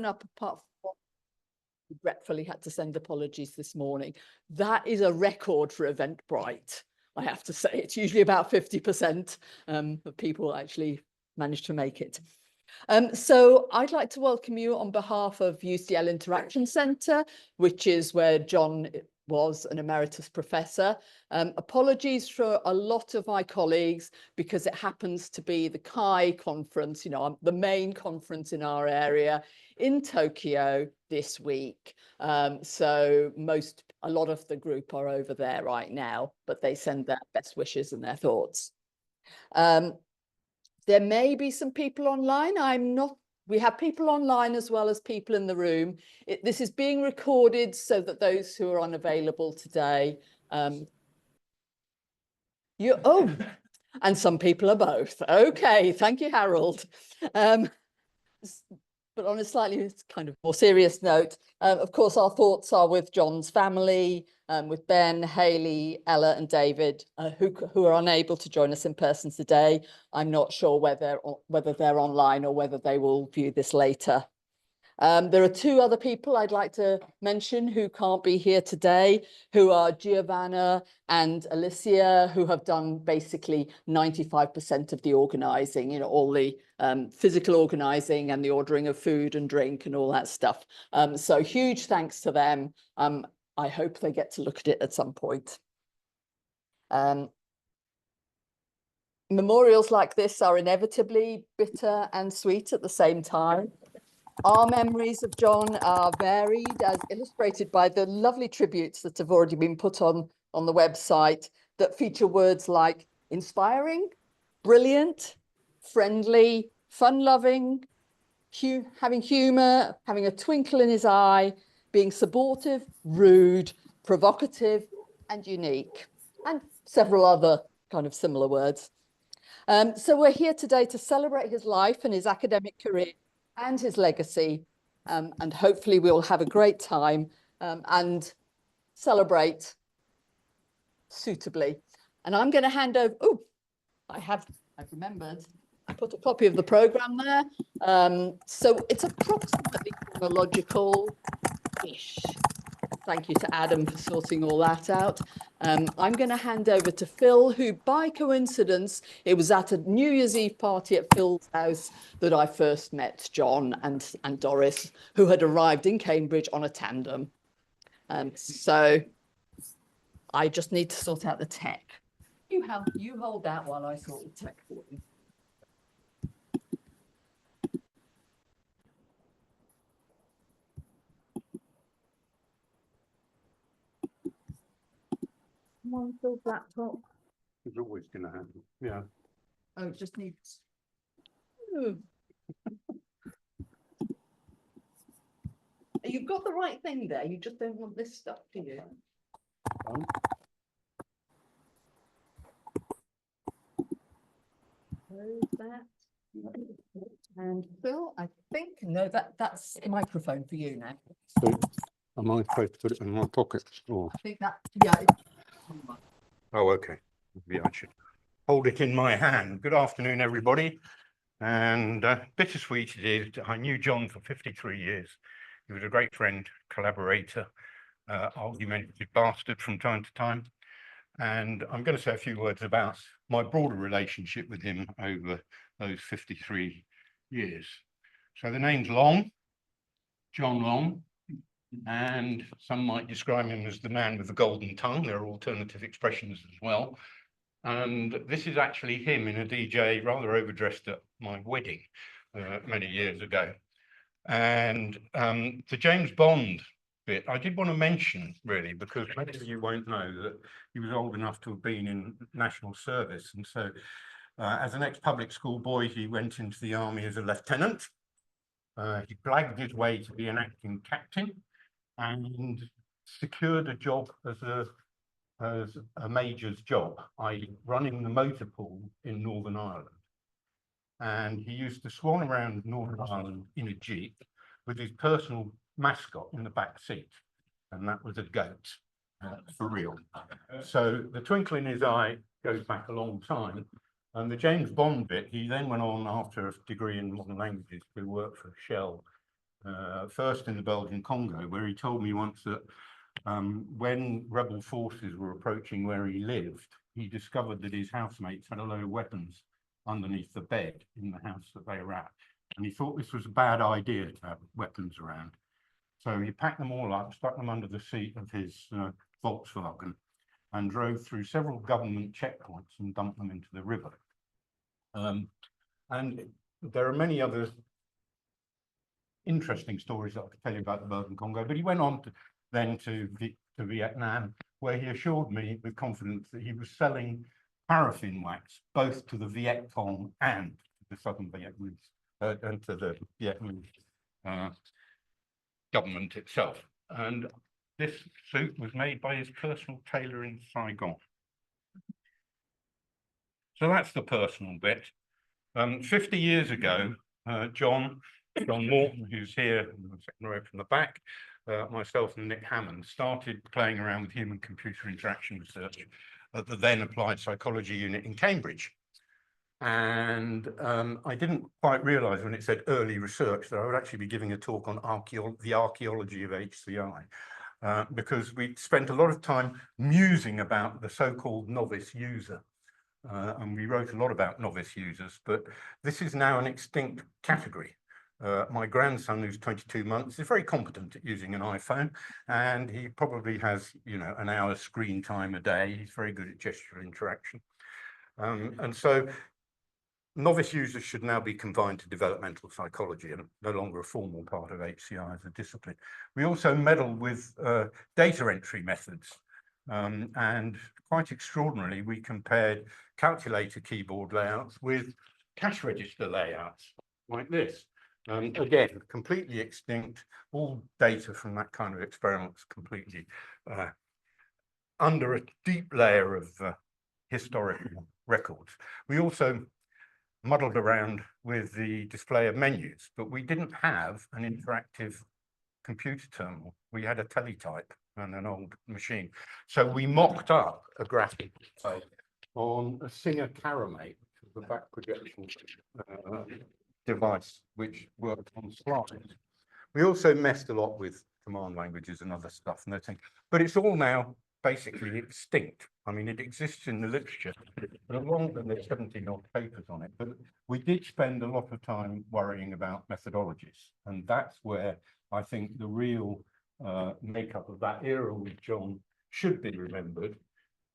up apart from regretfully had to send apologies this morning. That is a record for Eventbrite, I have to say. It's usually about 50% of people actually manage to make it. So I'd like to welcome you on behalf of UCL Interaction Centre, which is where John was an emeritus professor. Apologies for a lot of my colleagues because it happens to be the CHI conference, you know, the main conference in our area in Tokyo this week. So a lot of the group are over there right now, but they send their best wishes and their thoughts. There may be some people online. We have people online as well as people in the room. This is being recorded so that those who are unavailable today, and some people are both. Okay, thank you, Harold. But on a slightly kind of more serious note, of course, our thoughts are with John's family, with Ben, Hayley, Ella and David, who are unable to join us in person today. I'm not sure whether they're online or whether they will view this later. There are two other people I'd like to mention who can't be here today, who are Giovanna and Alicia, who have done basically 95% of the organising, you know, all the physical organising and the ordering of food and drink and all that stuff. So huge thanks to them. I hope they get to look at it at some point. Memorials like this are inevitably bitter and sweet at the same time. Our memories of John are varied, as illustrated by the lovely tributes that have already been put on the website that feature words like inspiring, brilliant, friendly, fun-loving, having humour, having a twinkle in his eye, being supportive, rude, provocative, and unique, and several other kind of similar words. So we're here today to celebrate his life and his academic career and his legacy, and hopefully we'll have a great time and celebrate suitably. And I'm going to hand over. Oh, I've remembered. I put a copy of the programme there. So it's approximately chronological-ish. Thank you to Adam for sorting all that out. I'm going to hand over to Phil, who by coincidence, it was at a New Year's Eve party at Phil's house that I first met John and Doris, who had arrived in Cambridge on a tandem. So I just need to sort out the tech. You hold that while I sort the tech for you. On Phil's laptop. It's always going to happen. Yeah. Oh, it just needs. Ooh. You've got the right thing there. You just don't want this stuff, do you? Close that. And Phil, I think that's the microphone for you now. So, am I supposed to put it in my pocket? Or? I think that, yeah. Oh, okay. Maybe I should hold it in my hand. Good afternoon, everybody. And bittersweet it is. I knew John for 53 years. He was a great friend, collaborator, argumentative bastard from time to time. And I'm going to say a few words about my broader relationship with him over those 53 years. So the name's Long, John Long. And some might describe him as the man with the golden tongue. There are alternative expressions as well. And this is actually him in a DJ rather overdressed at my wedding many years ago. And the James Bond bit, I did want to mention really, because many of you won't know that he was old enough to have been in national service. And so as an ex-public school boy, he went into the army as a lieutenant. He blagged his way to be an acting captain and secured a job as a major's job, i.e. running the motor pool in Northern Ireland. And he used to swan around Northern Ireland in a jeep with his personal mascot in the back seat. And that was a goat, for real. So the twinkle in his eye goes back a long time. And the James Bond bit, he then went on after a degree in modern languages to work for Shell first in the Belgian Congo, where he told me once that when rebel forces were approaching where he lived, he discovered that his housemates had a load of weapons underneath the bed in the house that they were at. And he thought this was a bad idea to have weapons around. So he packed them all up, stuck them under the seat of his Volkswagen, and drove through several government checkpoints and dumped them into the river. And there are many other interesting stories that I could tell you about the Belgian Congo, but he went on to Vietnam, where he assured me with confidence that he was selling paraffin wax both to the Viet Cong and to the Southern Vietnamese and to the Vietnamese government itself. And this suit was made by his personal tailor in Saigon. So that's the personal bit. 50 years ago, John Morton, who's here in the second row from the back, myself and Nick Hammond started playing around with human-computer interaction research at the then Applied Psychology unit in Cambridge. And I didn't quite realize when it said early research that I would actually be giving a talk on the archaeology of HCI, because we spent a lot of time musing about the so-called novice user. And we wrote a lot about novice users, but this is now an extinct category. My grandson, who's 22 months, is very competent at using an iPhone, and he probably has, an hour's screen time a day. He's very good at gestural interaction. And so novice users should now be confined to developmental psychology and no longer a formal part of HCI as a discipline. We also meddle with data entry methods. And quite extraordinarily, we compared calculator keyboard layouts with cash register layouts like this. Again, completely extinct. All data from that kind of experiment was completely under a deep layer of historical records. We also muddled around with the display of menus, but we didn't have an interactive computer terminal. We had a teletype and an old machine. So we mocked up a graphic on a Singer Caramate, which was a back projection device which worked on slides. We also messed a lot with command languages and other stuff and those things, but it's all now basically extinct. I mean, it exists in the literature, but along with there's 17 odd papers on it. But we did spend a lot of time worrying about methodologies, and that's where I think the real makeup of that era with John should be remembered.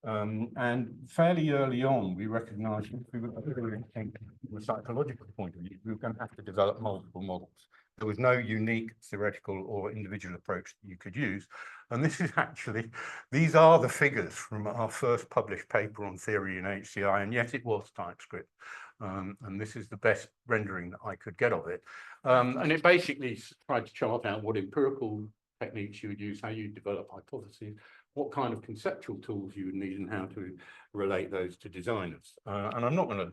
And fairly early on, we recognized if we were going to think from a psychological point of view, we were going to have to develop multiple models. There was no unique theoretical or individual approach that you could use. And this is actually, these are the figures from our first published paper on theory in HCI, and yet it was TypeScript. And this is the best rendering that I could get of it. And it basically tried to chart out what empirical techniques you would use, how you develop hypotheses, what kind of conceptual tools you would need, and how to relate those to designers. And I'm not going to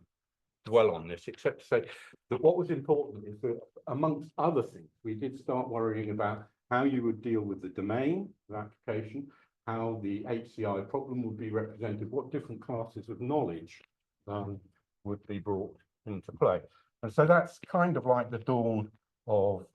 dwell on this, except to say that what was important is that, amongst other things, we did start worrying about how you would deal with the domain of application, how the HCI problem would be represented, what different classes of knowledge would be brought into play. And so that's kind of like the dawn of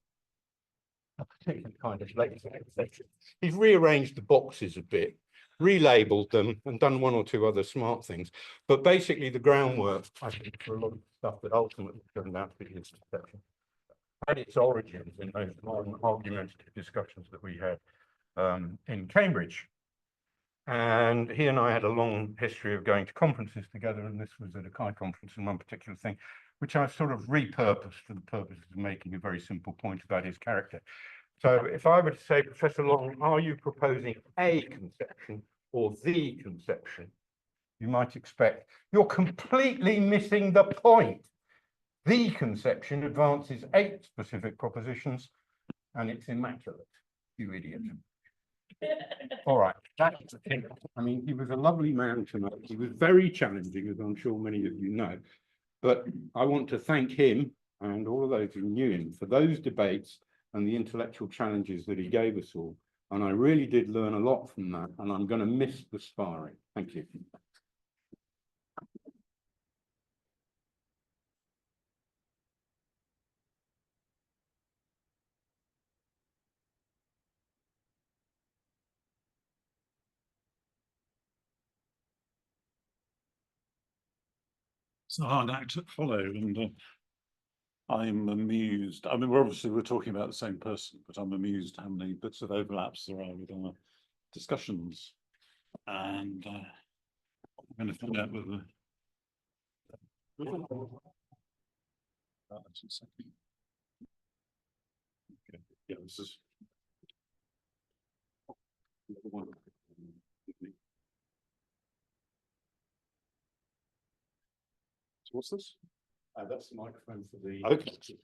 a particular kind of later section. He's rearranged the boxes a bit, relabeled them, and done one or two other smart things. But basically, the groundwork, I think, for a lot of stuff that ultimately turned out to be his conception had its origins in those long argumentative discussions that we had in Cambridge. And he and I had a long history of going to conferences together, and this was at a Chi conference in one particular thing, which I've sort of repurposed for the purposes of making a very simple point about his character. So if I were to say, Professor Long, are you proposing a conception or the conception? You might expect, you're completely missing the point. The conception advances 8 specific propositions, and it's immaculate, you idiot. All right, that's the thing. I mean, he was a lovely man to know. He was very challenging, as I'm sure many of you know. But I want to thank him and all of those who knew him for those debates and the intellectual challenges that he gave us all. And I really did learn a lot from that, and I'm going to miss the sparring. Thank you. it's a hard act to follow, and I'm amused. I mean, we're talking about the same person, but I'm amused how many bits of overlaps there are with our discussions, and I'm going to find out whether. That's a second. Okay. Yeah, this is. The other one. So what's this? That's the microphone for the. Okay.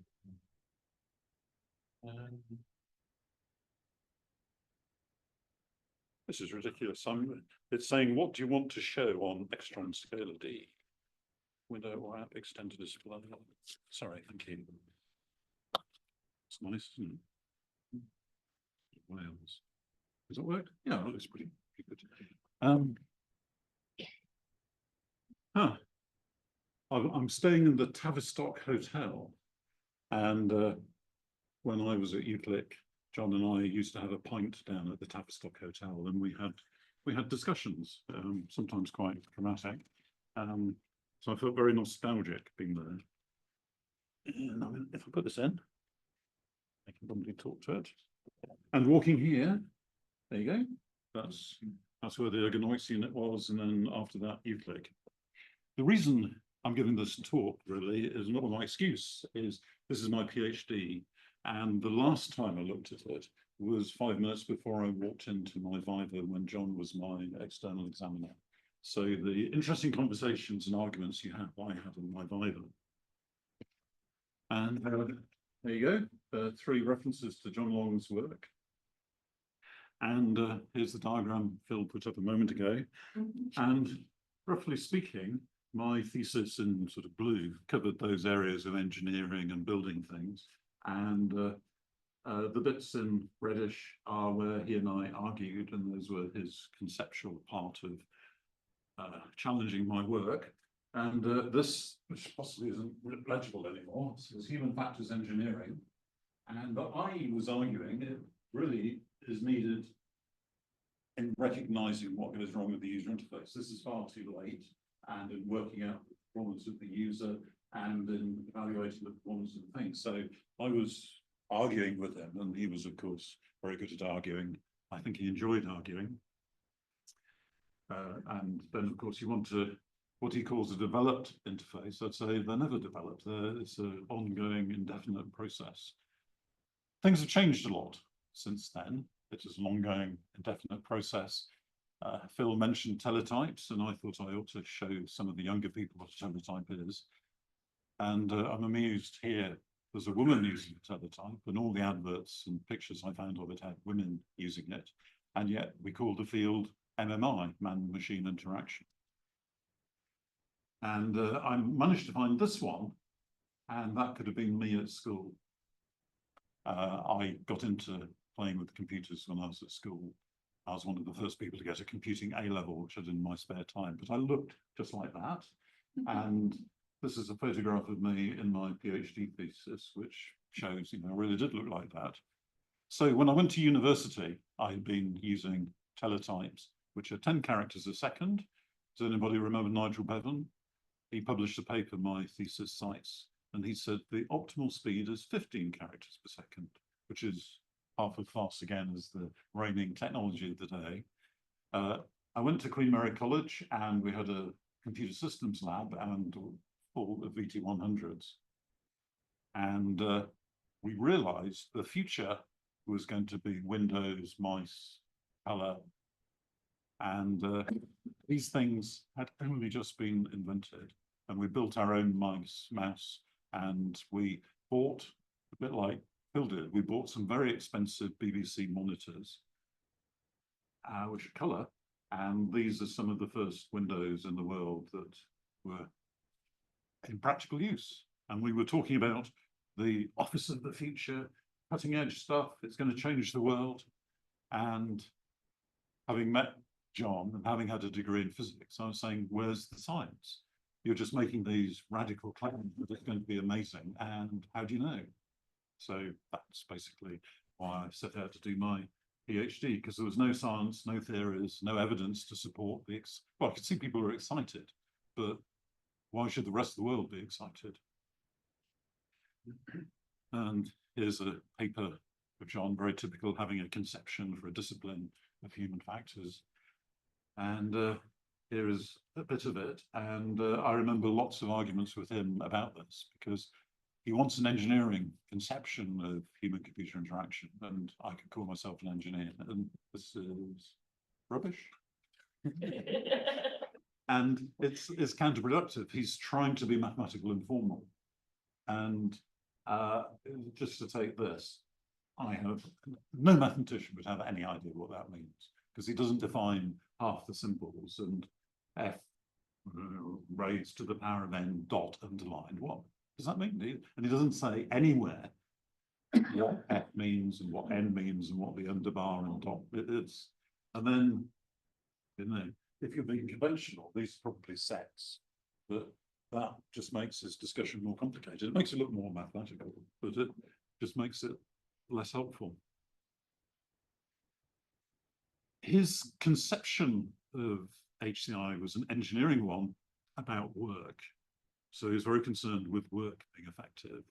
This is ridiculous. It's saying, what do you want to show on Extron Scalar D? Window or app extended display. Sorry, thank you. It's nice, isn't it? Wales. Does it work? Yeah, it looks pretty good. I'm staying in the Tavistock Hotel, and when I was at UCLIC, John and I used to have a pint down at the Tavistock Hotel, and we had discussions, sometimes quite dramatic. So I felt very nostalgic being there. And I mean, if I put this in, I can probably talk to it. And walking here, there you go. That's where the ergonomics unit was, and then after that, UCLIC. The reason I'm giving this talk really is not my excuse. Is this is my PhD, and the last time I looked at it was 5 minutes before I walked into my Viva when John was my external examiner. So the interesting conversations and arguments I had in my Viva. And there you go, 3 references to John Long's work. And here's the diagram Phil put up a moment ago. And roughly speaking, my thesis in sort of blue covered those areas of engineering and building things. And the bits in reddish are where he and I argued, and those were his conceptual part of challenging my work. And this, which possibly isn't legible anymore, is human factors engineering. And I was arguing it really is needed in recognizing what goes wrong with the user interface. This is far too late, and in working out the performance of the user and in evaluating the performance of the thing. So I was arguing with him, and he was, of course, very good at arguing. I think he enjoyed arguing. And then, of course, you want to, what he calls a developed interface. I'd say they're never developed. It's an ongoing, indefinite process. Things have changed a lot since then. It is an ongoing, indefinite process. Phil mentioned teletypes, and I thought I ought to show some of the younger people what a teletype is. And I'm amused here. There's a woman using a teletype, and all the adverts and pictures I found of it had women using it. And yet we call the field MMI, man-machine interaction. And I managed to find this one, and that could have been me at school. I got into playing with computers when I was at school. I was one of the first people to get a computing A-level, which I did in my spare time, but I looked just like that. And this is a photograph of me in my PhD thesis, which shows, I really did look like that. So when I went to university, I had been using teletypes, which are 10 characters a second. Does anybody remember Nigel Bevan? He published a paper my thesis cites, and he said the optimal speed is 15 characters per second, which is half as fast again as the reigning technology of the day. I went to Queen Mary College, and we had a computer systems lab and full of VT100s. And we realized the future was going to be Windows, mice, color. And these things had only just been invented. And we built our own mouse, and we bought, a bit like Phil did, we bought some very expensive BBC monitors, which are color. And these are some of the first Windows in the world that were in practical use. And we were talking about the office of the future, cutting edge stuff, it's going to change the world. And having met John and having had a degree in physics, I was saying, where's the science? You're just making these radical claims that it's going to be amazing. And how do you know? So that's basically why I set out to do my PhD, because there was no science, no theories, no evidence to support the, well, I could see people were excited, but Why should the rest of the world be excited? And here's a paper of John, very typical, having a conception for a discipline of human factors. And here is a bit of it. And I remember lots of arguments with him about this, because he wants an engineering conception of human-computer interaction, and I could call myself an engineer, and this is rubbish. And it's counterproductive. He's trying to be mathematical and formal. And just to take this, I have no mathematician would have any idea what that means, because he doesn't define half the symbols and f raised to the power of n dot underlined. What does that mean? And he doesn't say anywhere what f means and what n means and what the underbar and dot is. And then, you know, if you're being conventional, these are probably sets, but that just makes this discussion more complicated. It makes it look more mathematical, but it just makes it less helpful. His conception of HCI was an engineering one about work. So he was very concerned with work being effective.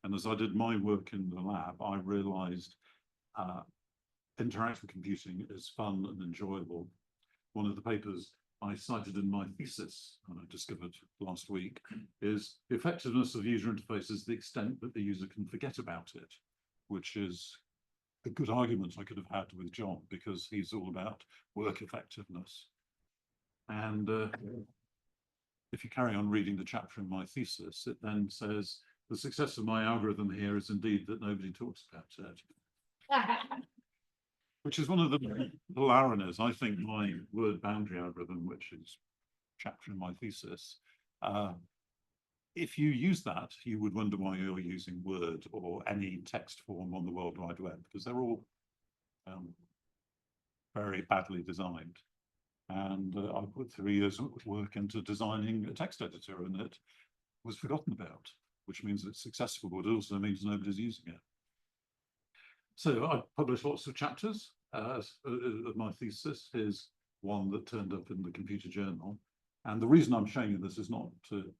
And as I did my work in the lab, I realized interactive computing is fun and enjoyable. One of the papers I cited in my thesis, and I discovered last week, is the effectiveness of user interface is the extent that the user can forget about it, which is a good argument I could have had with John, because he's all about work effectiveness. And if you carry on reading the chapter in my thesis, it then says, the success of my algorithm here is indeed that nobody talks about it. Which is one of the ironies. I think my word boundary algorithm, which is chapter in my thesis, if you use that, you would wonder why you're using Word or any text form on the World Wide Web, because they're all very badly designed. And I put 3 years of work into designing a text editor, and it was forgotten about, which means it's successful, but it also means nobody's using it. So I published lots of chapters of my thesis. Here's one that turned up in the Computer Journal. And the reason I'm showing you this is not to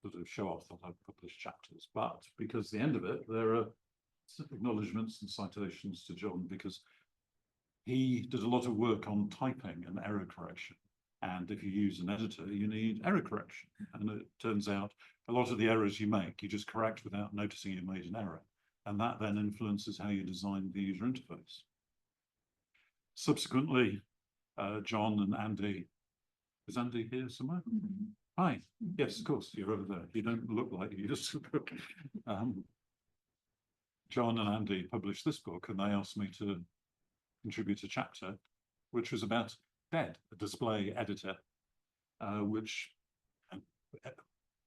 sort of show off that I've published chapters, but because at the end of it, there are acknowledgements and citations to John, because he did a lot of work on typing and error correction. And if you use an editor, you need error correction. And it turns out a lot of the errors you make, you just correct without noticing you made an error. And that then influences how you design the user interface. Subsequently, John and Andy, is Andy here somewhere? Mm-hmm. Hi, yes, of course, you're over there. You don't look like you just look. John and Andy published this book, and they asked me to contribute a chapter, which was about DED, a display editor, which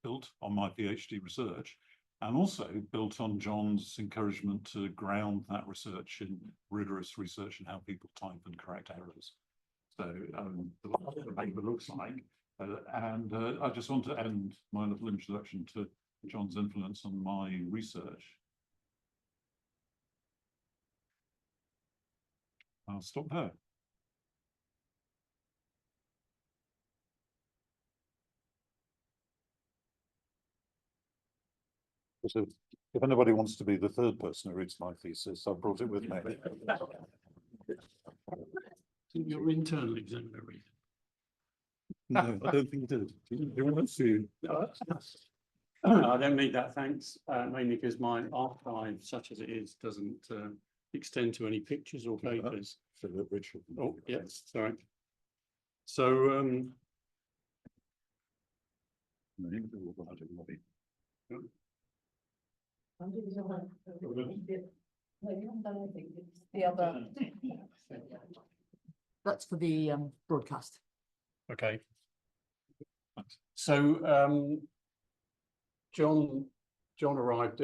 built on my PhD research, and also built on John's encouragement to ground that research in rigorous research in how people type and correct errors. So the paper looks like, and I just want to end my little introduction to John's influence on my research. I'll stop there. So if anybody wants to be the third person who reads my thesis, I've brought it with me. Your internal examiner read. No, I don't think it did. Do you want to? No, I don't need that, thanks. Mainly because my archive, such as it is, doesn't extend to any pictures or papers. So that Richard. Oh, yes, sorry. So, The other. That's for the broadcast. okay. So, John arrived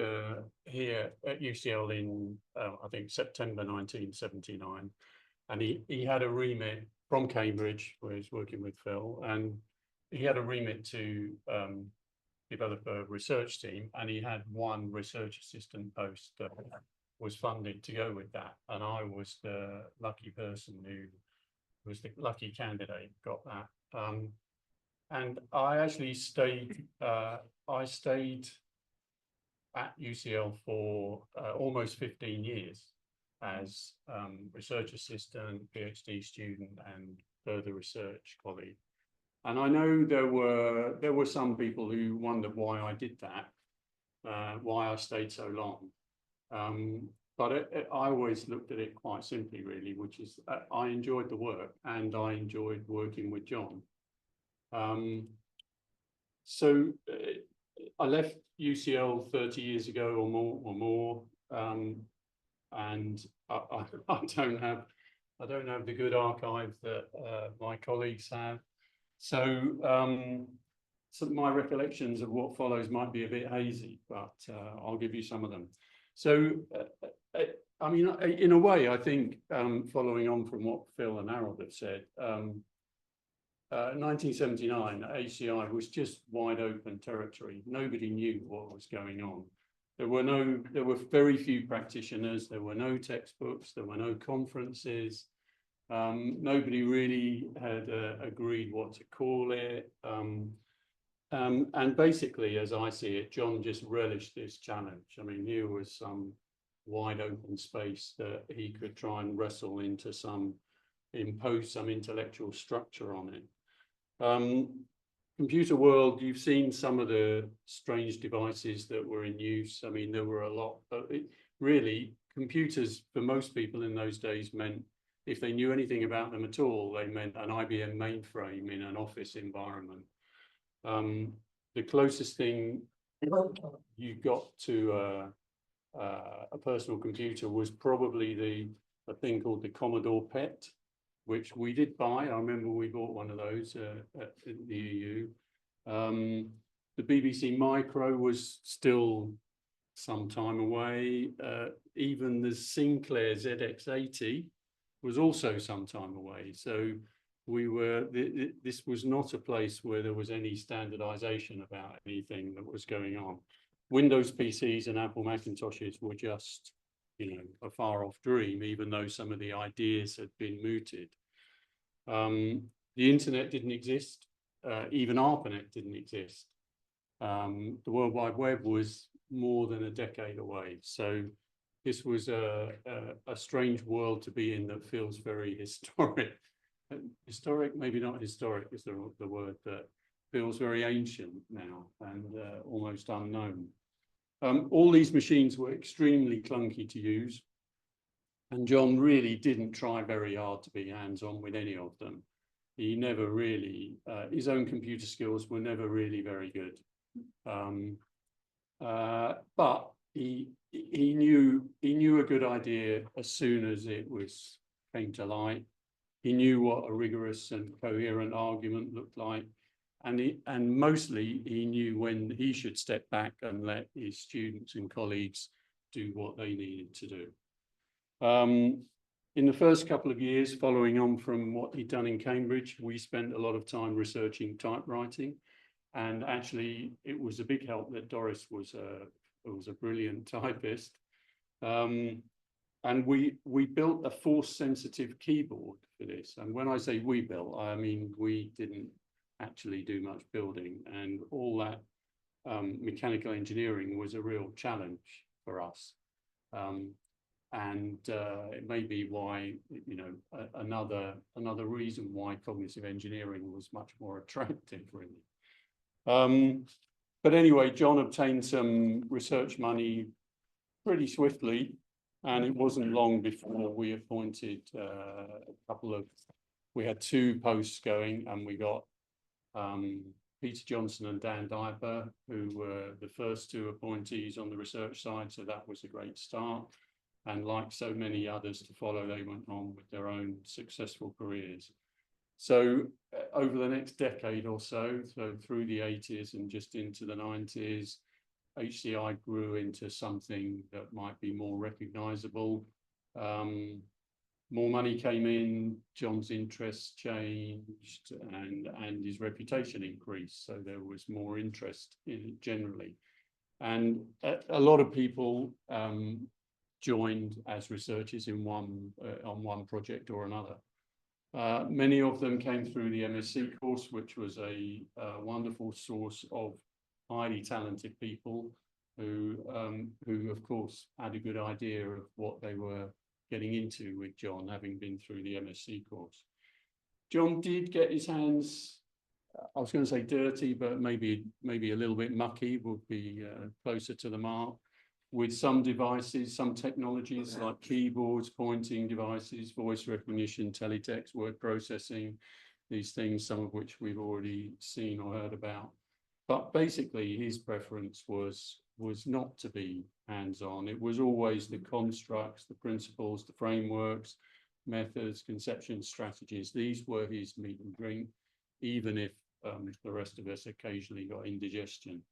here at UCL in, I think, September 1979. And he had a remit from Cambridge, where he's working with Phil, and he had a remit to develop a research team, and he had one research assistant post that was funded to go with that. And I was the lucky person who was the lucky candidate, got that. And I actually stayed, I stayed at UCL for almost 15 years as research assistant, PhD student, and further research colleague. And I know there were some people who wondered why I did that, why I stayed so long. But I always looked at it quite simply, really, which is I enjoyed the work and I enjoyed working with John. So I left UCL 30 years ago or more, and I don't have the good archive that my colleagues have. So so my recollections of what follows might be a bit hazy, but I'll give you some of them. So I mean, in a way, I think following on from what Phil and Harold have said, 1979, HCI was just wide open territory. Nobody knew what was going on. There were very few practitioners. There were no textbooks. There were no conferences. Nobody really had agreed what to call it. And basically, as I see it, John just relished this challenge. I mean, here was some wide open space that he could try and wrestle into impose some intellectual structure on it. Computer world, you've seen some of the strange devices that were in use. I mean, there were a lot, but really, computers for most people in those days meant, if they knew anything about them at all, they meant an IBM mainframe in an office environment. The closest thing you got to a personal computer was probably a thing called the Commodore PET, which we did buy. I remember we bought one of those at the EU. The BBC Micro was still some time away. Even the Sinclair ZX80 was also some time away. So this was not a place where there was any standardization about anything that was going on. Windows PCs and Apple Macintoshes were just, a far off dream, even though some of the ideas had been mooted. The internet didn't exist. Even ARPANET didn't exist. The World Wide Web was more than a decade away. So this was a strange world to be in that feels very historic. Historic, maybe not historic is the word, but feels very ancient now and almost unknown. All these machines were extremely clunky to use, and John really didn't try very hard to be hands-on with any of them. He never really, his own computer skills were never really very good. But he knew a good idea as soon as it came to light. He knew what a rigorous and coherent argument looked like. And mostly he knew when he should step back and let his students and colleagues do what they needed to do. In the first couple of years, following on from what he'd done in Cambridge, we spent a lot of time researching typewriting. And actually, it was a big help that Doris was a brilliant typist. And we built a force-sensitive keyboard for this. And when I say we built, I mean we didn't actually do much building, and all that mechanical engineering was a real challenge for us. And it may be why, another reason why cognitive engineering was much more attractive, really. But anyway, John obtained some research money pretty swiftly, and it wasn't long before we appointed we had 2 posts going, and we got Peter Johnson and Dan Diaper, who were the first 2 appointees on the research side, so that was a great start. And like so many others to follow, they went on with their own successful careers. So over the next decade or so through the 80s and just into the 90s, HCI grew into something that might be more recognizable. More money came in, John's interests changed, and his reputation increased. So there was more interest in it generally. And a lot of people joined as researchers in on one project or another. Many of them came through the MSc course, which was a wonderful source of highly talented people who of course had a good idea of what they were getting into with John, having been through the MSc course. John did get his hands, I was going to say dirty, but maybe a little bit mucky would be closer to the mark, with some devices, some technologies like keyboards, pointing devices, voice recognition, teletext, word processing, these things, some of which we've already seen or heard about. But basically his preference was not to be hands-on. It was always the constructs, the principles, the frameworks, methods, conceptions, strategies. These were his meat and drink, even if the rest of us occasionally got indigestion.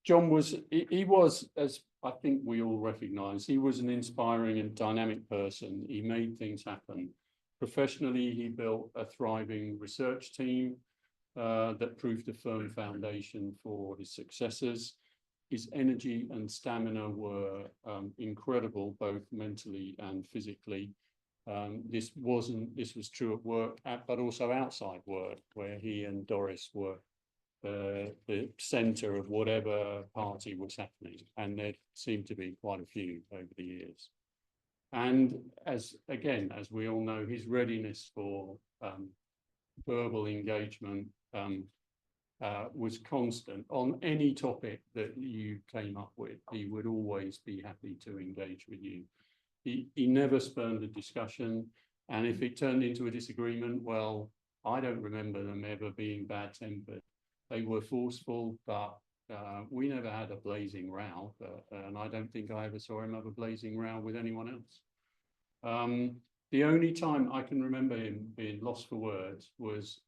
John was, he was, as I think we all recognise, he was an inspiring and dynamic person. He made things happen. Professionally, he built a thriving research team that proved a firm foundation for his successors. His energy and stamina were incredible, both mentally and physically. This was true at work, but also outside work, where he and Doris were the centre of whatever party was happening, and there seemed to be quite a few over the years. And as we all know, his readiness for verbal engagement was constant. On any topic that you came up with, he would always be happy to engage with you. He never spurned a discussion, and if it turned into a disagreement, well, I don't remember them ever being bad-tempered. They were forceful, but we never had a blazing row, and I don't think I ever saw him have a blazing row with anyone else. The only time I can remember him being lost for words was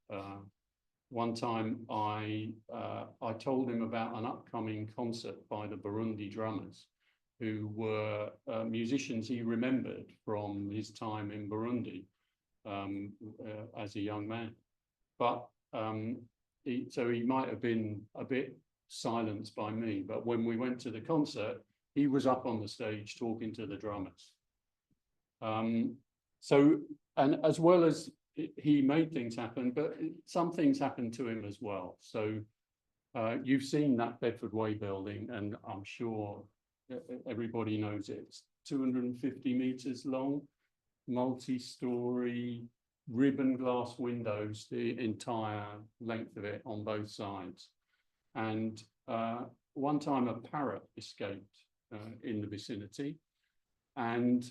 one time I told him about an upcoming concert by the Burundi drummers, who were musicians he remembered from his time in Burundi as a young man. But so he might have been a bit silenced by me, but when we went to the concert, he was up on the stage talking to the drummers. So, and as well as he made things happen, but some things happened to him as well. So you've seen that Bedford Way building, and I'm sure everybody knows it's 250 meters long, multi-story, ribbon glass windows, the entire length of it on both sides. And one time a parrot escaped in the vicinity. And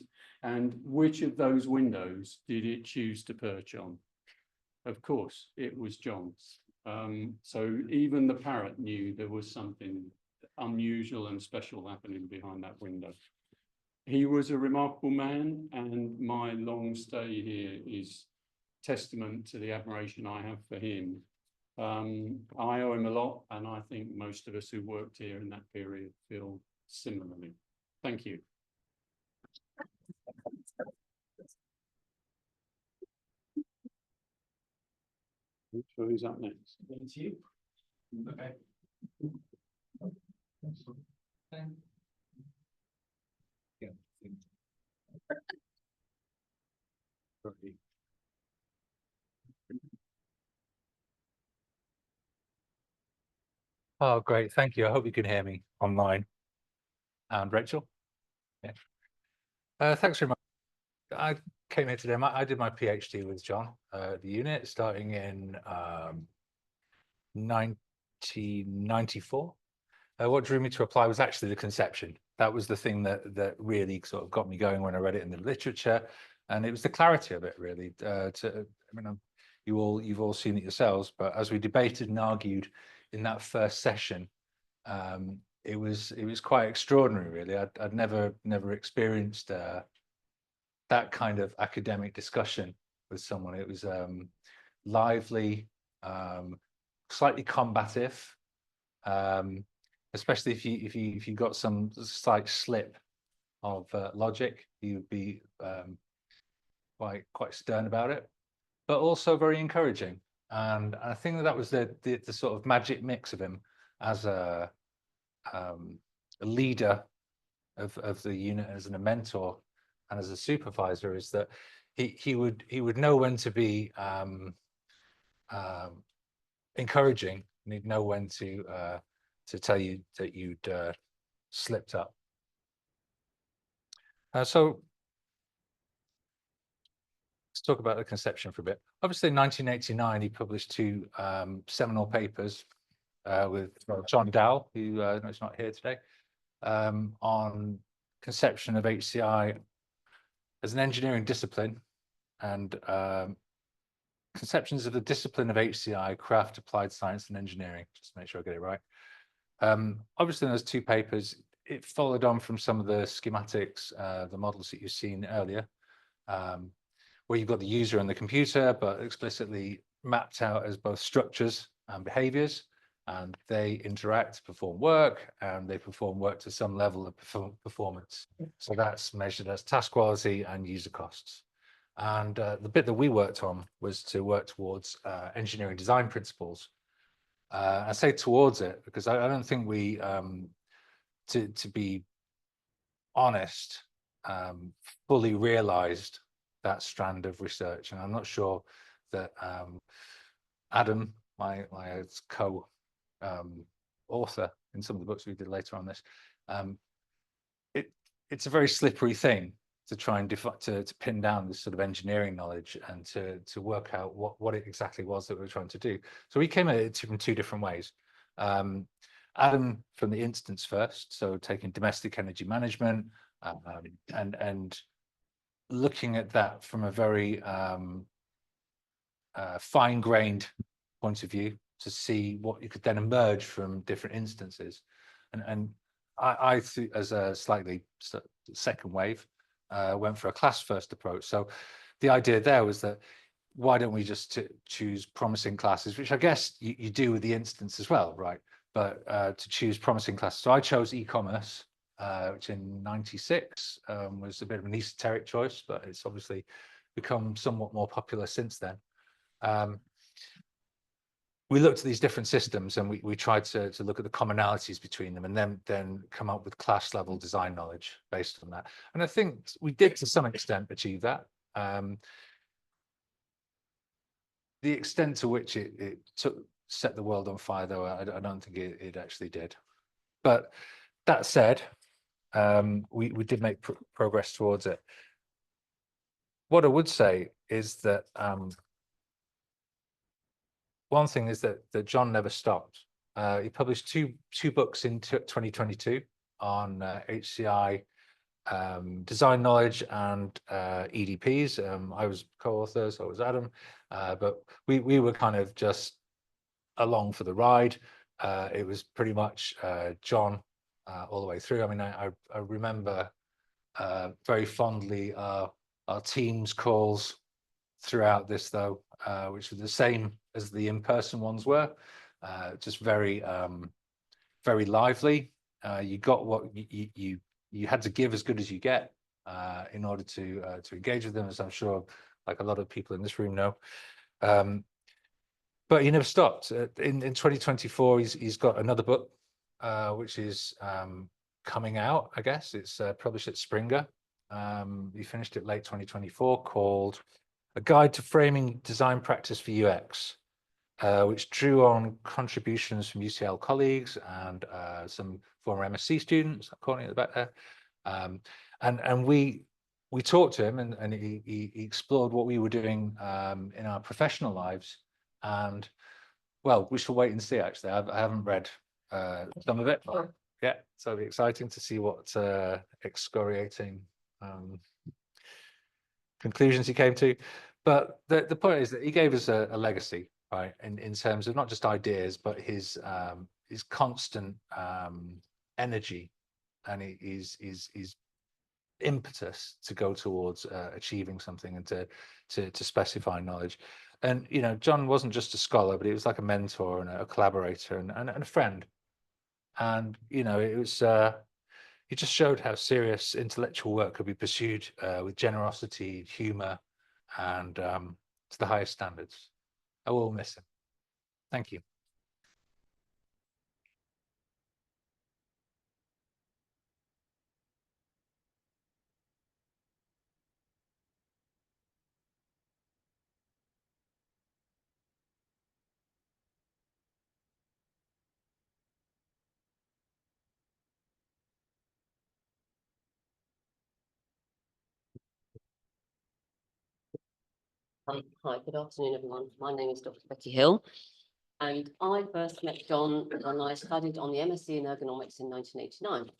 which of those windows did it choose to perch on? Of course, it was John's. So even the parrot knew there was something unusual and special happening behind that window. He was a remarkable man, and my long stay here is testament to the admiration I have for him. I owe him a lot, and I think most of us who worked here in that period feel similarly. Thank you. So who's up next? It's you. Okay. Yeah. Oh, great. Thank you. I hope you can hear me online. And Rachel? Yeah. Thanks very much. I came here today. I did my PhD with John at the unit starting in 1994. What drew me to apply was actually the conception. That was the thing that really sort of got me going when I read it in the literature, and it was the clarity of it really. You've all seen it yourselves, but as we debated and argued in that first session, it was quite extraordinary really. I'd never experienced that kind of academic discussion with someone. It was lively, slightly combative, especially if you got some slight slip of logic, you'd be quite stern about it, but also very encouraging. And I think that was the sort of magic mix of him as a leader of the unit, as a mentor and as a supervisor, is that he would know when to be encouraging, and he'd know when to tell you that you'd slipped up. So let's talk about the conception for a bit. Obviously, in 1989, he published two seminal papers with John Dowell, who no, he's not here today, on conception of HCI as an engineering discipline and conceptions of the discipline of HCI, craft, applied science and engineering, just to make sure I get it right. Obviously, in those two papers, it followed on from some of the schematics, the models that you've seen earlier, where you've got the user and the computer, but explicitly mapped out as both structures and behaviors, and they interact, perform work, and they perform work to some level of performance. So that's measured as task quality and user costs. And the bit that we worked on was to work towards engineering design principles. I say towards it because I don't think we, to be honest, fully realized that strand of research. And I'm not sure that Adam, my co-author in some of the books we did later on this, it's a very slippery thing to try and to pin down this sort of engineering knowledge and to work out what it exactly was that we were trying to do. So we came at it from two different ways. Adam from the instance first, so taking domestic energy management and looking at that from a very fine-grained point of view to see what you could then emerge from different instances. And I as a slightly second wave, went for a class first approach. So the idea there was that why don't we just choose promising classes, which I guess you do with the instance as well, right? But to choose promising classes. So I chose e-commerce, which in '96 was a bit of an esoteric choice, but it's obviously become somewhat more popular since then. We looked at these different systems and we tried to look at the commonalities between them and then come up with class level design knowledge based on that. And I think we did to some extent achieve that. The extent to which it set the world on fire, though, I don't think it actually did. But that said, we did make progress towards it. What I would say is that one thing is that John never stopped. He published two books in 2022 on HCI design knowledge and EDPs. I was co-author, so was Adam, but we were kind of just along for the ride. It was pretty much John all the way through. I mean, I remember very fondly our Teams calls throughout this, though, which were the same as the in-person ones were, just very lively. You got what you had to give as good as you get in order to engage with them, as I'm sure like a lot of people in this room know. But he never stopped. In 2024, he's got another book, which is coming out, I guess. It's published at Springer. He finished it late 2024, called A Guide to Framing Design Practice for UX, which drew on contributions from UCL colleagues and some former MSc students, according at the back there. And we talked to him and he explored what we were doing in our professional lives. And well, we shall wait and see, actually. I haven't read some of it yet, so it'll be exciting to see what excoriating conclusions he came to. But the point is that he gave us a legacy, right, in terms of not just ideas, but his constant energy and his impetus to go towards achieving something and to specify knowledge. And you know, John wasn't just a scholar, but he was like a mentor and a collaborator and a friend. And you know, it was he just showed how serious intellectual work could be pursued with generosity, humor, and to the highest standards. I will miss him. Thank you. Hi, good afternoon, everyone. My name is Dr. Becky Hill, and I first met John when I studied on the MSc in Ergonomics in 1989.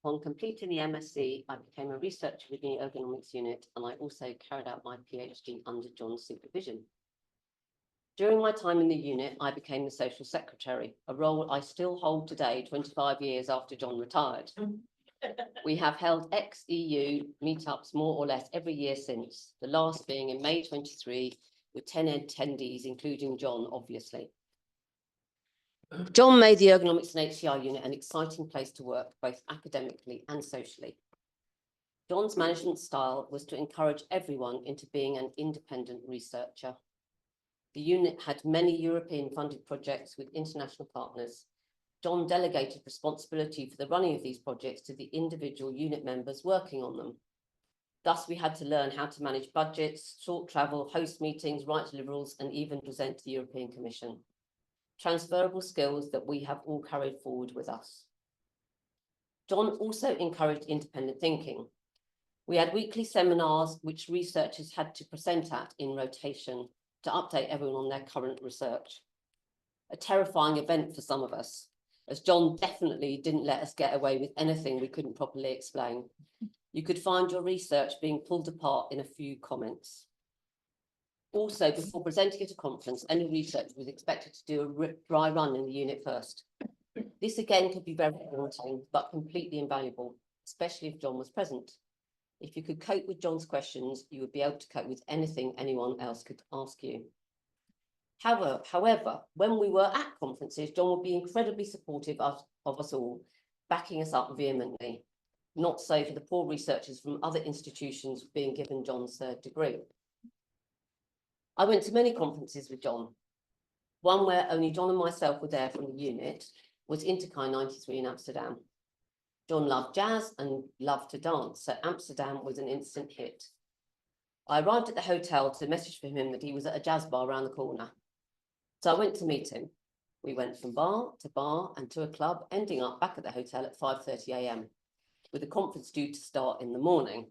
Upon completing the MSc, I became a researcher within the Ergonomics unit, and I also carried out my PhD under John's supervision. During my time in the unit, I became the social secretary, a role I still hold today, 25 years after John retired. We have held ex-EU meetups more or less every year since, the last being in May 23, with 10 attendees, including John, obviously. John made the Ergonomics and HCI unit an exciting place to work, both academically and socially. John's management style was to encourage everyone into being an independent researcher. The unit had many European-funded projects with international partners. John delegated responsibility for the running of these projects to the individual unit members working on them. Thus, we had to learn how to manage budgets, short travel, host meetings, write deliverables, and even present to the European Commission. Transferable skills that we have all carried forward with us. John also encouraged independent thinking. We had weekly seminars which researchers had to present at in rotation to update everyone on their current research. A terrifying event for some of us, as John definitely didn't let us get away with anything we couldn't properly explain. You could find your research being pulled apart in a few comments. Also, before presenting at a conference, any researcher was expected to do a dry run in the unit first. This again could be very daunting, but completely invaluable, especially if John was present. If you could cope with John's questions, you would be able to cope with anything anyone else could ask you. However, when we were at conferences, John would be incredibly supportive of us all, backing us up vehemently. Not so for the poor researchers from other institutions being given John's third degree. I went to many conferences with John. One where only John and myself were there from the unit was Interkai 93 in Amsterdam. John loved jazz and loved to dance, so Amsterdam was an instant hit. I arrived at the hotel to message for him that he was at a jazz bar around the corner. So I went to meet him. We went from bar and to a club, ending up back at the hotel at 5:30 a.m. with the conference due to start in the morning.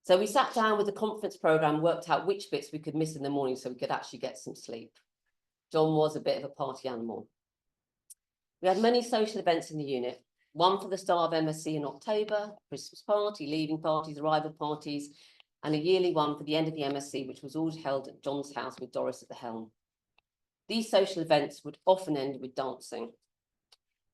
So we sat down with the conference programme, worked out which bits we could miss in the morning so we could actually get some sleep. John was a bit of a party animal. We had many social events in the unit, one for the start of MSc in October, Christmas party, leaving parties, arrival parties, and a yearly one for the end of the MSc, which was all held at John's house with Doris at the helm. These social events would often end with dancing.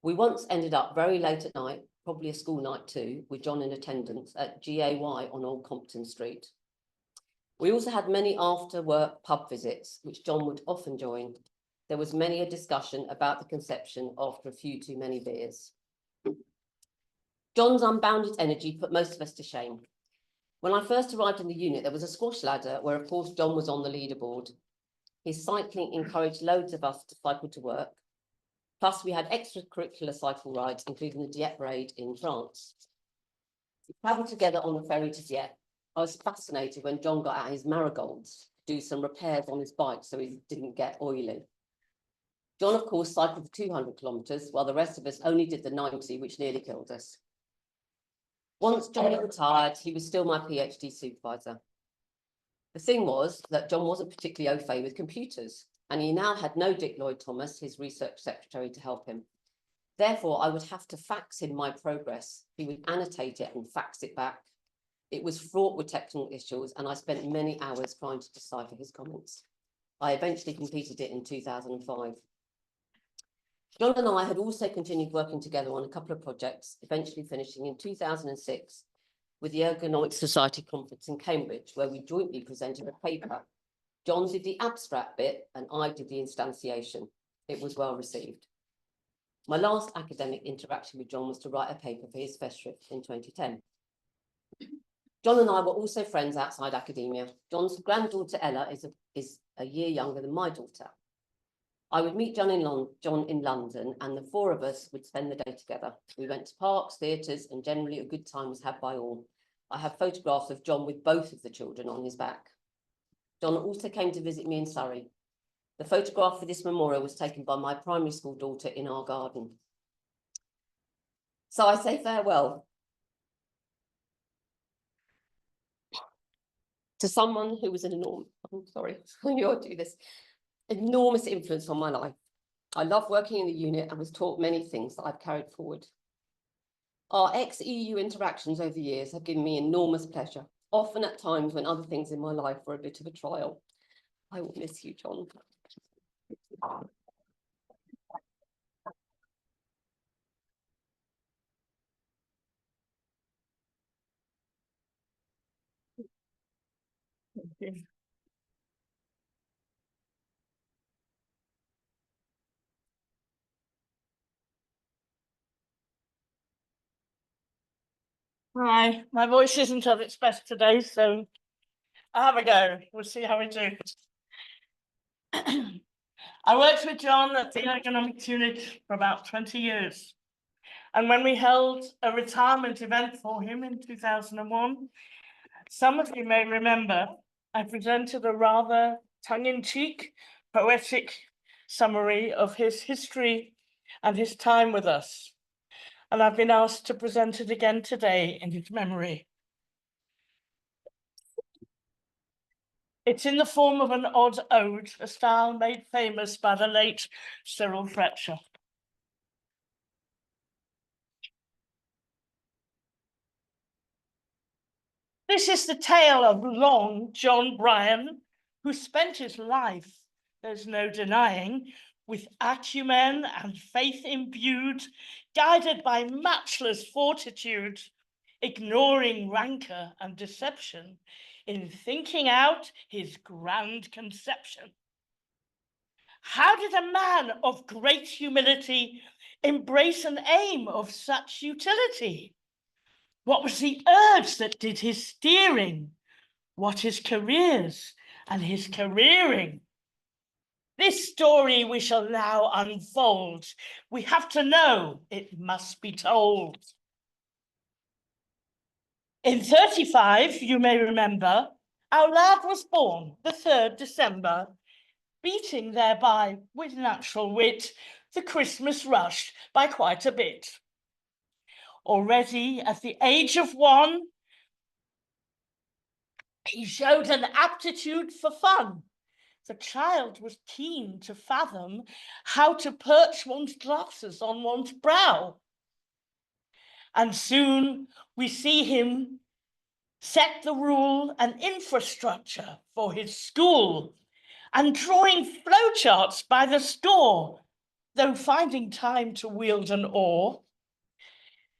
We once ended up very late at night, probably a school night too, with John in attendance at GAY on Old Compton Street. We also had many after-work pub visits, which John would often join. There was many a discussion about the conception after a few too many beers. John's unbounded energy put most of us to shame. When I first arrived in the unit, there was a squash ladder where, of course, John was on the leaderboard. His cycling encouraged loads of us to cycle to work. Plus, we had extracurricular cycle rides, including the Dieppe Raid in France. We travelled together on the ferry to Dieppe. I was fascinated when John got out his marigolds to do some repairs on his bike so he didn't get oily. John, of course, cycled for 200 kilometres, while the rest of us only did the 90, which nearly killed us. Once John retired, he was still my PhD supervisor. The thing was that John wasn't particularly au fait with computers, and he now had no Dick Lloyd-Thomas, his research secretary, to help him. Therefore, I would have to fax him my progress. He would annotate it and fax it back. It was fraught with technical issues, and I spent many hours trying to decipher his comments. I eventually completed it in 2005. John and I had also continued working together on a couple of projects, eventually finishing in 2006 with the Ergonomics Society Conference in Cambridge, where we jointly presented a paper. John did the abstract bit and I did the instantiation. It was well received. My last academic interaction with John was to write a paper for his festschrift in 2010. John and I were also friends outside academia. John's granddaughter Ella is a year younger than my daughter. I would meet John in London, and the four of us would spend the day together. We went to parks, theatres, and generally a good time was had by all. I have photographs of John with both of the children on his back. John also came to visit me in Surrey. The photograph for this memorial was taken by my primary school daughter in our garden. So I say farewell. to someone who was an enormous, I'm sorry, I knew I'd do this, enormous influence on my life. I love working in the unit and was taught many things that I've carried forward. Our ex-EU interactions over the years have given me enormous pleasure, often at times when other things in my life were a bit of a trial. I will miss you, John. Hi, my voice isn't at its best today, so I'll have a go. We'll see how we do. I worked with John at the Ergonomics unit for about 20 years. And when we held a retirement event for him in 2001, some of you may remember I presented a rather tongue-in-cheek, poetic summary of his history and his time with us. And I've been asked to present it again today in his memory. It's in the form of an odd ode, a style made famous by the late Cyril Fletcher. This is the tale of Long John Bryan, who spent his life, there's no denying, with acumen and faith imbued, guided by matchless fortitude, ignoring rancor and deception in thinking out his grand conception. How did a man of great humility embrace an aim of such utility? What was the urge that did his steering? What his careers and his careering? This story we shall now unfold. We have to know, it must be told. In 35, you may remember, our lad was born the 3rd December, beating thereby with natural wit the Christmas rush by quite a bit. Already at the age of 1, he showed an aptitude for fun. The child was keen to fathom how to perch one's glasses on one's brow. And soon we see him set the rule and infrastructure for his school and drawing flowcharts by the score, though finding time to wield an oar.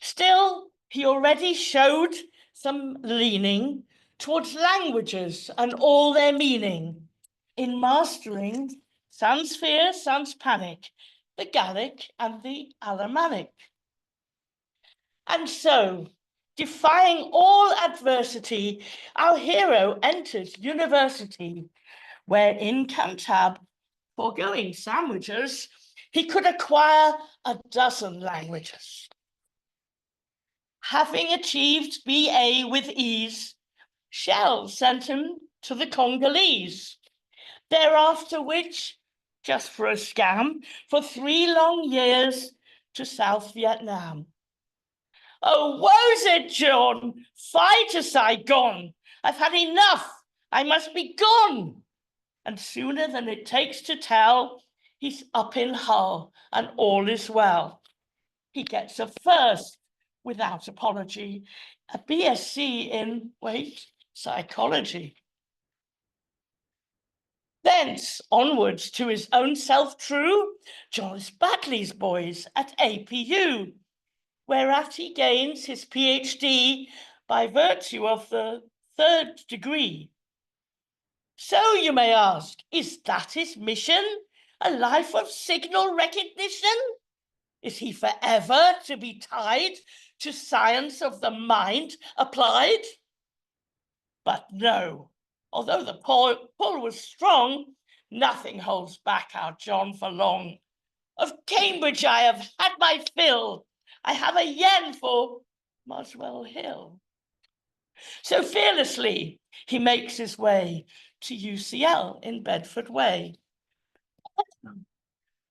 Still, he already showed some leaning towards languages and all their meaning, in mastering sans fear, sans panic, the Gallic and the Alemannic. And so, defying all adversity, our hero enters university, where in Cantab, foregoing sandwiches, he could acquire a dozen languages. Having achieved BA with ease, Shell sent him to the Congolese. Thereafter which, just for a scam, for 3 long years to South Vietnam. Oh, woe's it, John, fly to Saigon. I've had enough, I must be gone. And sooner than it takes to tell, he's up in Hull and all is well. He gets a first without apology, a BSc in, wait, psychology. Thence onwards to his own self true, John's Batley's boys at APU, whereat he gains his PhD by virtue of the 3rd degree. So you may ask, is that his mission? A life of signal recognition? Is he forever to be tied to science of the mind applied? But no, although the pull was strong, nothing holds back our John for long. Of Cambridge I have had my fill. I have a yen for Muswell Hill. So fearlessly he makes his way to UCL in Bedford Way,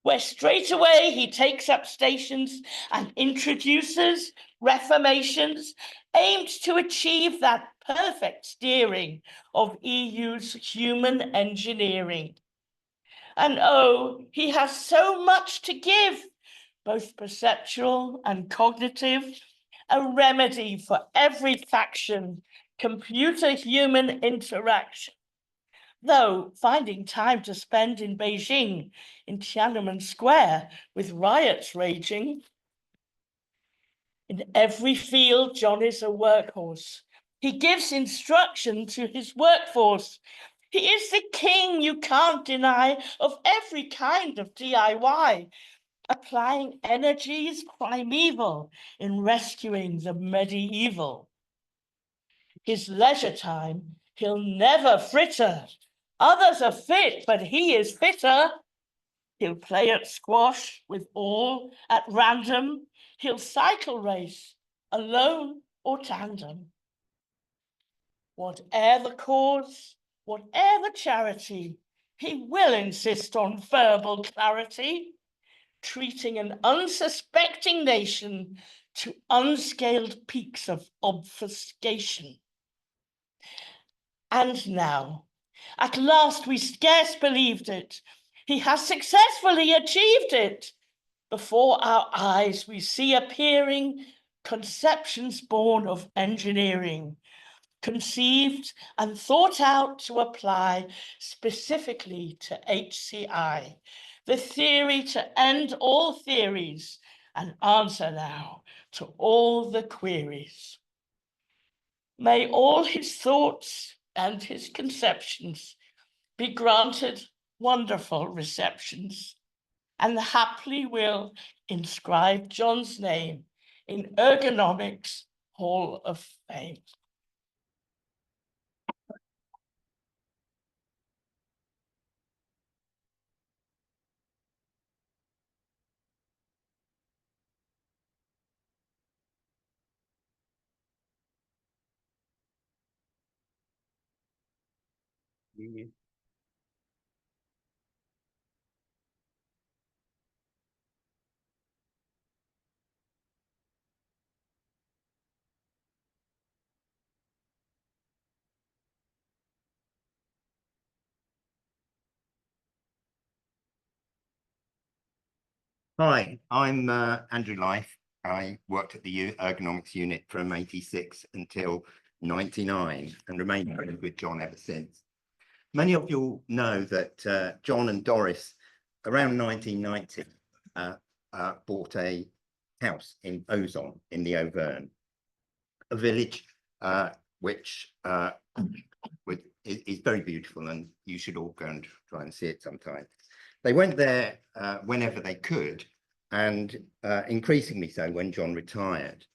where straight away he takes up stations and introduces reformations aimed to achieve that perfect steering of EU's human engineering. And oh, he has so much to give, both perceptual and cognitive, a remedy for every faction, computer-human interaction. Though finding time to spend in Beijing, in Tiananmen Square, with riots raging. In every field, John is a workhorse. He gives instruction to his workforce. He is the king, you can't deny, of every kind of DIY, applying energies primeval in rescuing the medieval. His leisure time, he'll never fritter. Others are fit, but he is fitter. He'll play at squash with all at random. He'll cycle race, alone or tandem. Whate'er the cause, whatever the charity, he will insist on verbal clarity, treating an unsuspecting nation to unscaled peaks of obfuscation. And now, at last we scarce believed it, he has successfully achieved it. Before our eyes we see appearing conceptions born of engineering, conceived and thought out to apply specifically to HCI, the theory to end all theories and answer now to all the queries. May all his thoughts and his conceptions be granted wonderful receptions, and haply will inscribe John's name in Ergonomics Hall of Fame. Hi, I'm Andrew Life. I worked at the Ergonomics unit from 86 until 99 and remained friends with John ever since. Many of you know that John and Doris, around 1990, bought a house in Ozon in the Auvergne, a village which is very beautiful, and you should all go and try and see it sometime. They went there whenever they could, and increasingly so when John retired.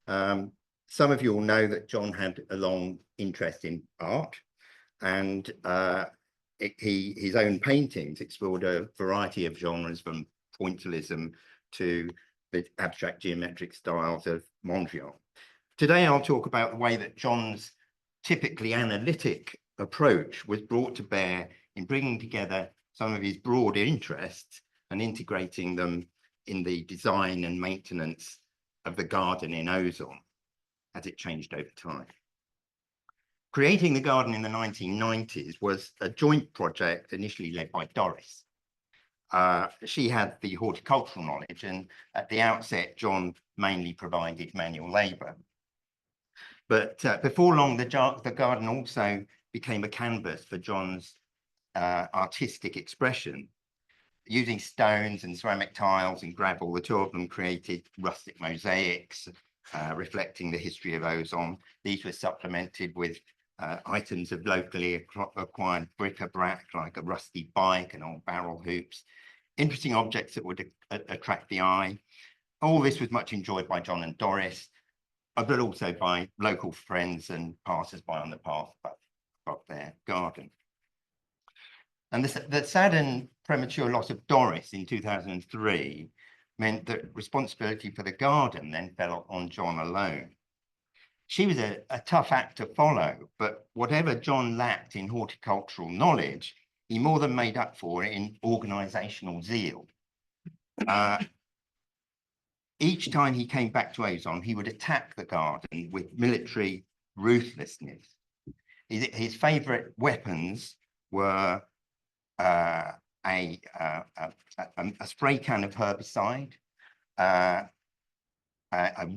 Some of you will know that John had a long interest in art, and his own paintings explored a variety of genres, from pointillism to the abstract geometric styles of Mondrian. Today I'll talk about the way that John's typically analytic approach was brought to bear in bringing together some of his broad interests and integrating them in the design and maintenance of the garden in Ozon as it changed over time. Creating the garden in the 1990s was a joint project initially led by Doris. She had the horticultural knowledge, and at the outset, John mainly provided manual labour. But before long, the garden also became a canvas for John's artistic expression. Using stones and ceramic tiles and gravel, the two of them created rustic mosaics reflecting the history of Ozon. These were supplemented with items of locally acquired bric-a-brac, like a rusty bike and old barrel hoops, interesting objects that would attract the eye. All this was much enjoyed by John and Doris, but also by local friends and passers-by on the path of their garden. And the sad and premature loss of Doris in 2003 meant that responsibility for the garden then fell on John alone. She was a tough act to follow, but whatever John lacked in horticultural knowledge, he more than made up for it in organisational zeal. Each time he came back to Ozon, he would attack the garden with military ruthlessness. His favourite weapons were a spray can of herbicide, a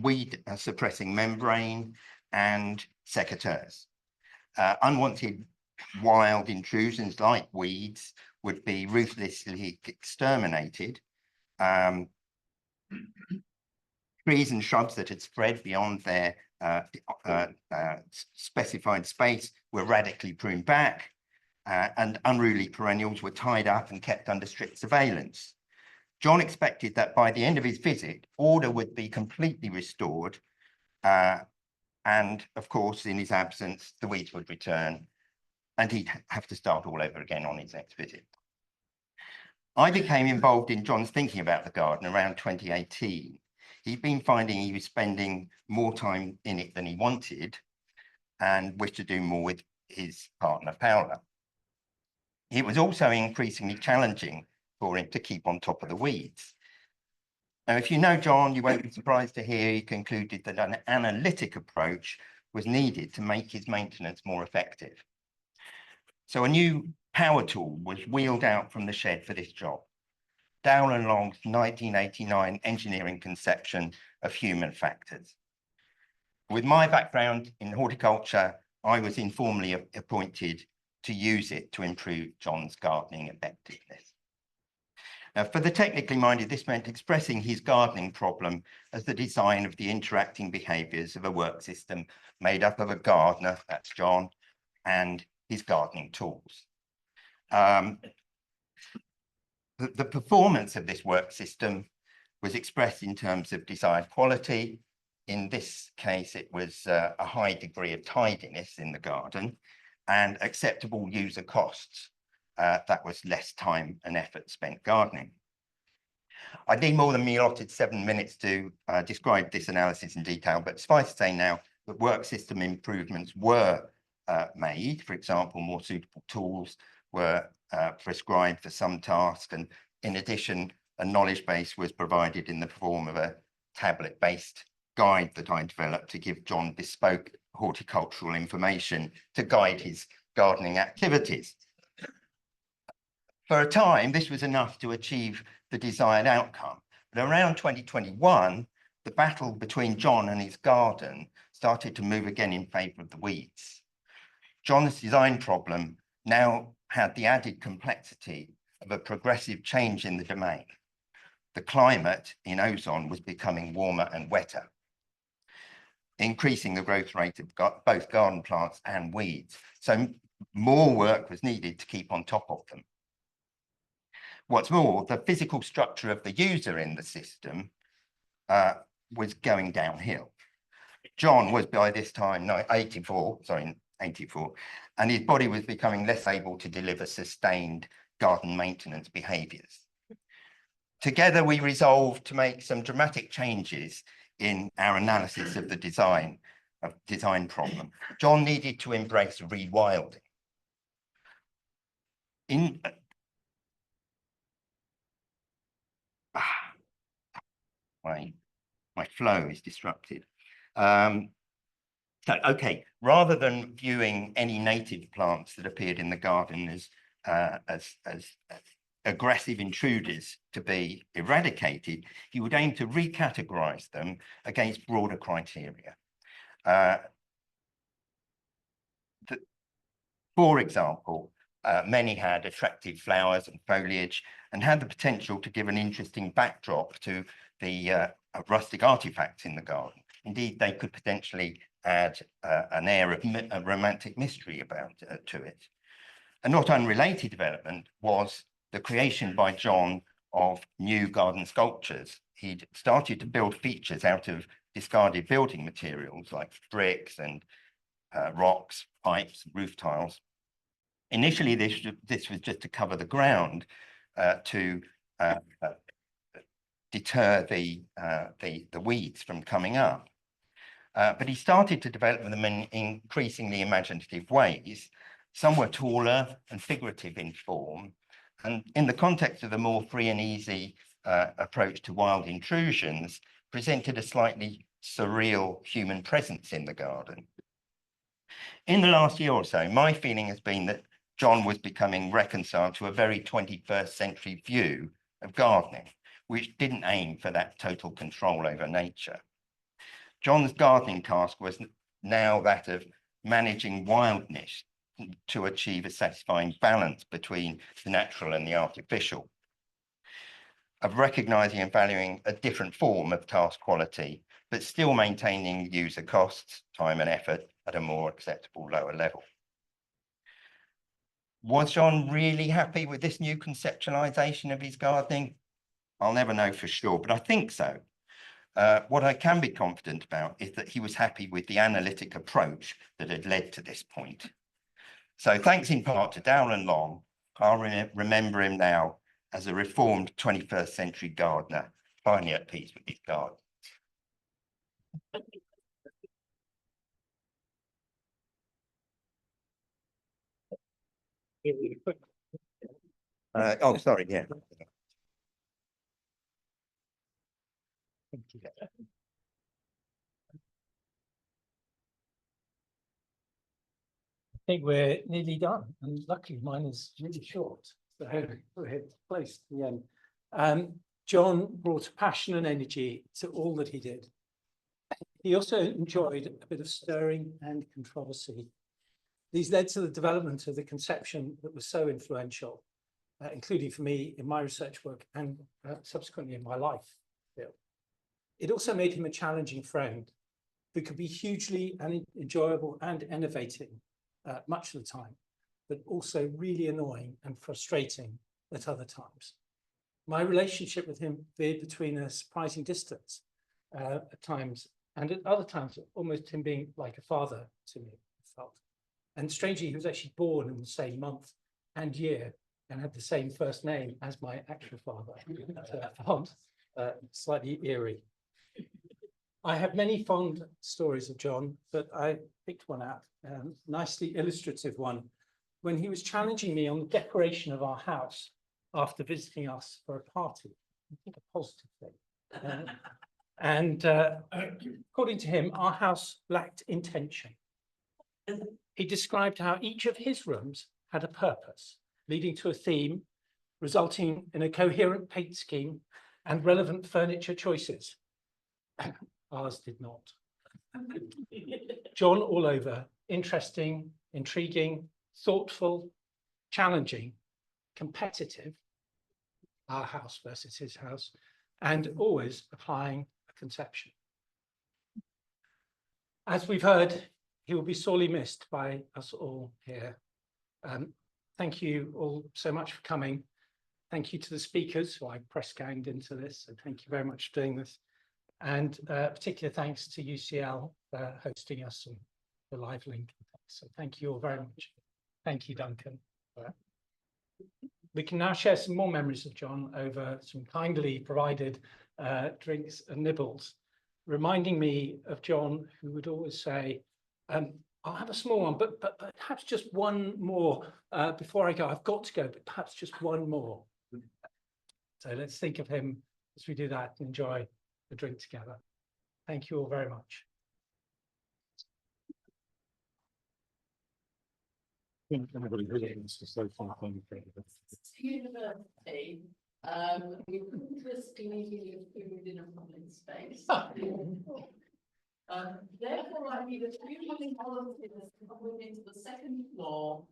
weed suppressing membrane, and secateurs. Unwanted wild intrusions like weeds would be ruthlessly exterminated. Trees and shrubs that had spread beyond their specified space were radically pruned back, and unruly perennials were tied up and kept under strict surveillance. John expected that by the end of his visit, order would be completely restored, and of course, in his absence, the weeds would return, and he'd have to start all over again on his next visit. I became involved in John's thinking about the garden around 2018. He'd been finding he was spending more time in it than he wanted and wished to do more with his partner, Paola. It was also increasingly challenging for him to keep on top of the weeds. Now, if you know John, you won't be surprised to hear he concluded that an analytic approach was needed to make his maintenance more effective. So a new power tool was wheeled out from the shed for this job. Gower Long's 1989 engineering conception of human factors. With my background in horticulture, I was informally appointed to use it to improve John's gardening effectiveness. Now, for the technically minded, this meant expressing his gardening problem as the design of the interacting behaviours of a work system made up of a gardener, that's John, and his gardening tools. The performance of this work system was expressed in terms of desired quality. In this case, it was a high degree of tidiness in the garden and acceptable user costs. That was less time and effort spent gardening. I need more than me allotted 7 minutes to describe this analysis in detail, but suffice to say now that work system improvements were made. For example, more suitable tools were prescribed for some tasks, and in addition, a knowledge base was provided in the form of a tablet-based guide that I developed to give John bespoke horticultural information to guide his gardening activities. For a time, this was enough to achieve the desired outcome. But around 2021, the battle between John and his garden started to move again in favour of the weeds. John's design problem now had the added complexity of a progressive change in the domain. The climate in Ozon was becoming warmer and wetter, increasing the growth rate of both garden plants and weeds. So more work was needed to keep on top of them. What's more, the physical structure of the user in the system was going downhill. John was by this time 84, and his body was becoming less able to deliver sustained garden maintenance behaviours. Together, we resolved to make some dramatic changes in our analysis of the design problem. John needed to embrace rewilding. My flow is disrupted. Okay, rather than viewing any native plants that appeared in the garden as aggressive intruders to be eradicated, he would aim to recategorize them against broader criteria. For example, many had attractive flowers and foliage and had the potential to give an interesting backdrop to the rustic artifacts in the garden. Indeed, they could potentially add an air of a romantic mystery about to it. A not unrelated development was the creation by John of new garden sculptures. He'd started to build features out of discarded building materials like bricks and rocks, pipes, roof tiles. Initially, this was just to cover the ground to deter the weeds from coming up. But he started to develop them in increasingly imaginative ways. Some were taller and figurative in form. And in the context of the more free and easy approach to wild intrusions presented a slightly surreal human presence in the garden. In the last year or so, my feeling has been that John was becoming reconciled to a very 21st century view of gardening, which didn't aim for that total control over nature. John's gardening task was now that of managing wildness to achieve a satisfying balance between the natural and the artificial, of recognizing and valuing a different form of task quality, but still maintaining user costs, time and effort at a more acceptable lower level. Was John really happy with this new conceptualization of his gardening? I'll never know for sure, but I think so. What I can be confident about is that he was happy with the analytic approach that had led to this point. So thanks in part to Gower and Long, I'll remember him now as a reformed 21st century gardener, finally at peace with his garden. Oh, sorry, yeah. Thank you. I think we're nearly done, and luckily mine is really short, so we're close to the end. John brought passion and energy to all that he did. He also enjoyed a bit of stirring and controversy. These led to the development of the conception that was so influential, including for me in my research work and subsequently in my life. It also made him a challenging friend who could be hugely enjoyable and innovating much of the time, but also really annoying and frustrating at other times. My relationship with him veered between a surprising distance at times, and at other times, almost him being like a father to me, I felt. And strangely, he was actually born in the same month and year and had the same first name as my actual father. So I found slightly eerie. I have many fond stories of John, but I picked one out, a nicely illustrative one, when he was challenging me on the decoration of our house after visiting us for a party. I think a positive thing. According to him, our house lacked intention. He described how each of his rooms had a purpose, leading to a theme, resulting in a coherent paint scheme and relevant furniture choices. Ours did not. John all over, interesting, intriguing, thoughtful, challenging, competitive, our house versus his house, and always applying a conception. As we've heard, he will be sorely missed by us all here. Thank you all so much for coming. Thank you to the speakers who I press ganged into this, so thank you very much for doing this. And particular thanks to UCL for hosting us and the live link. So thank you all very much. Thank you, Duncan. We can now share some more memories of John over some kindly provided drinks and nibbles, reminding me of John, who would always say, I'll have a small one, but perhaps just one more before I go. I've got to go, but perhaps just one more. So let's think of him as we do that and enjoy the drink together. Thank you all very much. University, we couldn't risk leaving food in a public space. Therefore, I need a few willing volunteers to come with me to the second floor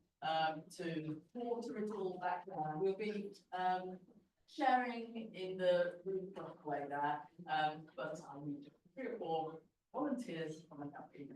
to water it all back down. We'll be sharing in the rooftop way there, but I need 3 or 4 volunteers coming up in